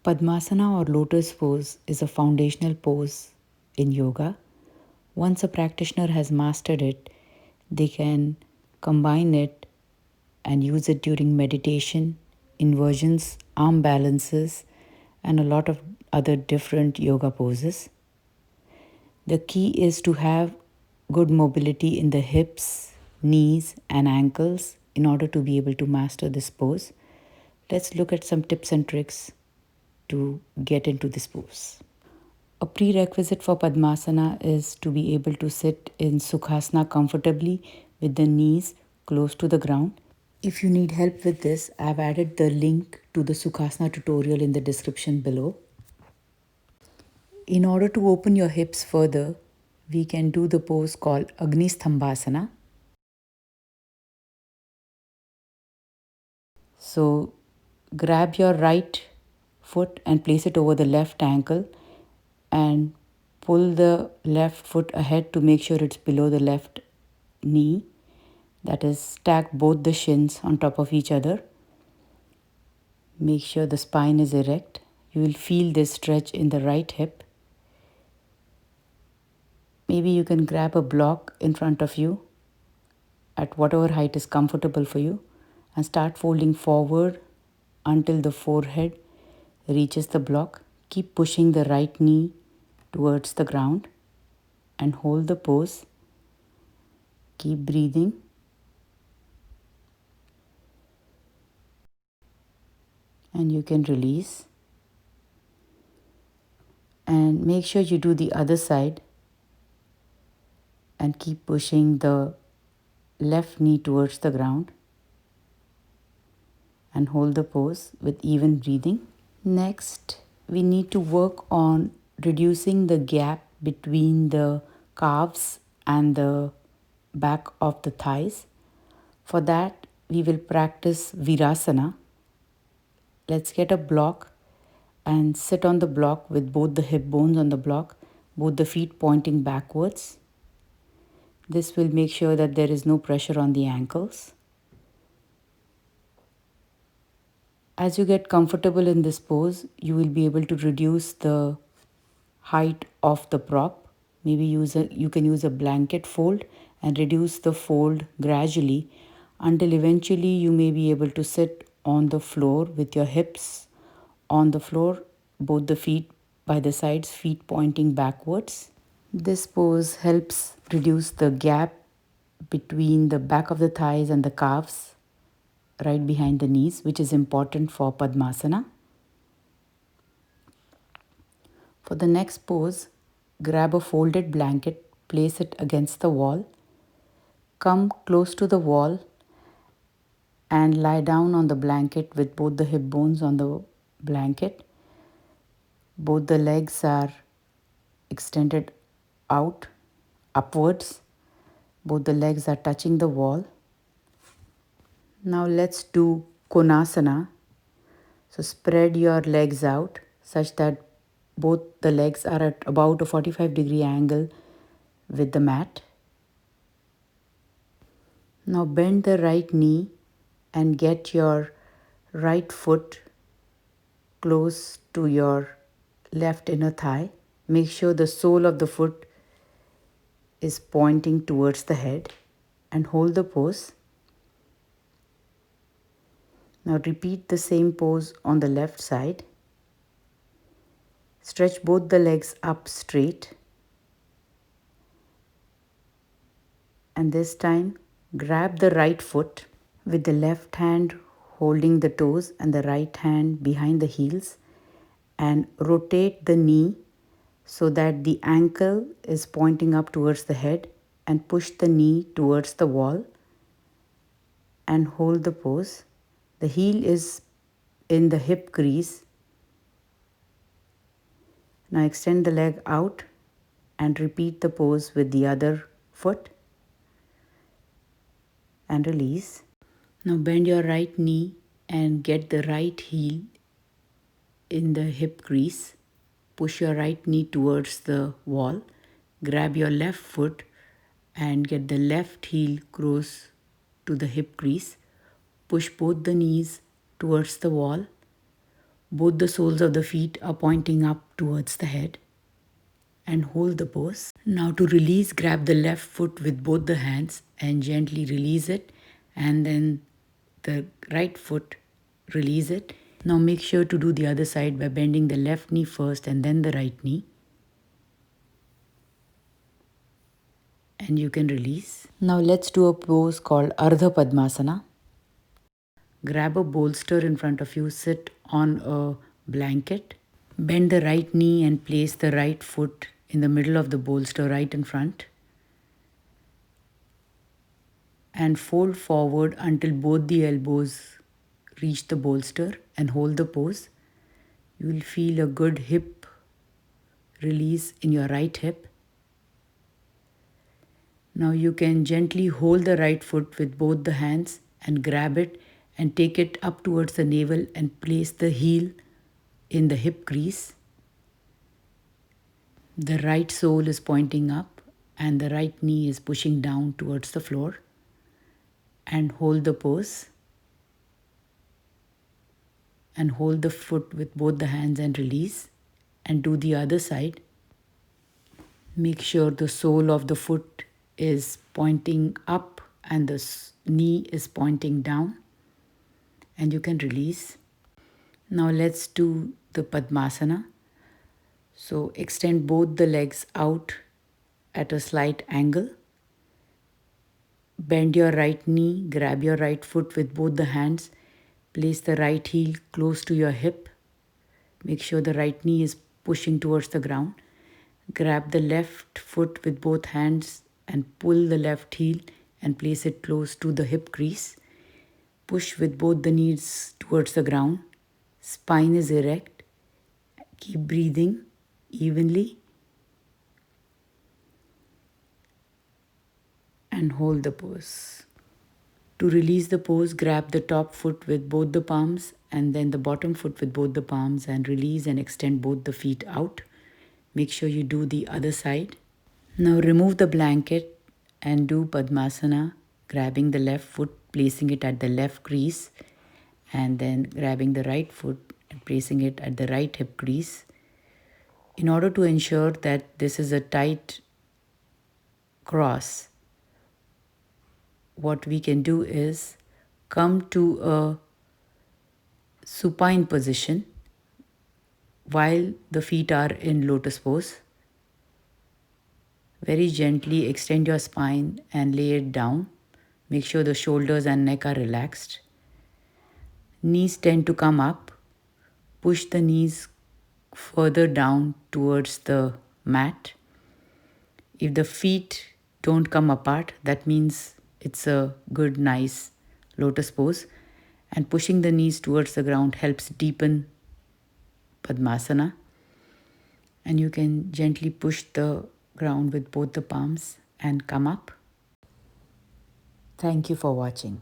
Padmasana or lotus pose is a foundational pose in yoga. Once a practitioner has mastered it, they can combine it and use it during meditation, inversions, arm balances, and a lot of other different yoga poses. The key is to have good mobility in the hips, knees, and ankles in order to be able to master this pose. Let's look at some tips and tricks to get into this pose. A prerequisite for Padmasana is to be able to sit in Sukhasana comfortably with the knees close to the ground. If you need help with this, I've added the link to the Sukhasana tutorial in the description below. In order to open your hips further, we can do the pose called Agnisthambasana. So grab your right foot and place it over the left ankle and pull the left foot ahead to make sure it's below the left knee. That is, stack both the shins on top of each other. Make sure the spine is erect. You will feel this stretch in the right hip. Maybe you can grab a block in front of you at whatever height is comfortable for you and start folding forward until the forehead reaches the block. Keep pushing the right knee towards the ground and hold the pose. Keep breathing. And you can release. And make sure you do the other side and keep pushing the left knee towards the ground and hold the pose with even breathing. Next, we need to work on reducing the gap between the calves and the back of the thighs. For that, we will practice Virasana. Let's get a block and sit on the block with both the hip bones on the block, both the feet pointing backwards. This will make sure that there is no pressure on the ankles. As you get comfortable in this pose, you will be able to reduce the height of the prop. Maybe you can use a blanket fold and reduce the fold gradually until eventually you may be able to sit on the floor with your hips on the floor, both the feet by the sides, feet pointing backwards. This pose helps reduce the gap between the back of the thighs and the calves right behind the knees, which is important for Padmasana. For the next pose, grab a folded blanket, place it against the wall, come close to the wall and lie down on the blanket with both the hip bones on the blanket. Both the legs are extended out, upwards. Both the legs are touching the wall. Now let's do Konasana. So spread your legs out such that both the legs are at about a 45-degree angle with the mat. Now bend the right knee and get your right foot close to your left inner thigh. Make sure the sole of the foot is pointing towards the head and hold the pose. Now repeat the same pose on the left side. Stretch both the legs up straight. And this time, grab the right foot with the left hand holding the toes and the right hand behind the heels and rotate the knee so that the ankle is pointing up towards the head and push the knee towards the wall and hold the pose. The heel is in the hip crease. Now extend the leg out and repeat the pose with the other foot and release. Now bend your right knee and get the right heel in the hip crease. Push your right knee towards the wall. Grab your left foot and get the left heel close to the hip crease. Push both the knees towards the wall. Both the soles of the feet are pointing up towards the head, and hold the pose. Now to release, grab the left foot with both the hands and gently release it, and then the right foot, release it. Now make sure to do the other side by bending the left knee first and then the right knee. And you can release. Now let's do a pose called Ardha Padmasana. Grab a bolster in front of you, sit on a blanket. Bend the right knee and place the right foot in the middle of the bolster right in front. And fold forward until both the elbows reach the bolster and hold the pose. You will feel a good hip release in your right hip. Now you can gently hold the right foot with both the hands and grab it and take it up towards the navel and place the heel in the hip crease. The right sole is pointing up and the right knee is pushing down towards the floor. And hold the pose. And hold the foot with both the hands and release. And do the other side. Make sure the sole of the foot is pointing up and the knee is pointing down. And you can release. Now let's do the Padmasana. So extend both the legs out at a slight angle. Bend your right knee, grab your right foot with both the hands. Place the right heel close to your hip. Make sure the right knee is pushing towards the ground. Grab the left foot with both hands and pull the left heel and place it close to the hip crease. Push with both the knees towards the ground. Spine is erect. Keep breathing evenly. And hold the pose. To release the pose, grab the top foot with both the palms and then the bottom foot with both the palms and release and extend both the feet out. Make sure you do the other side. Now remove the blanket and do Padmasana, grabbing the left foot, placing it at the left crease, and then grabbing the right foot and placing it at the right hip crease. In order to ensure that this is a tight cross, what we can do is come to a supine position while the feet are in lotus pose. Very gently extend your spine and lay it down. Make sure the shoulders and neck are relaxed. Knees tend to come up. Push the knees further down towards the mat. If the feet don't come apart, that means it's a good, nice lotus pose. And pushing the knees towards the ground helps deepen Padmasana. And you can gently push the ground with both the palms and come up. Thank you for watching.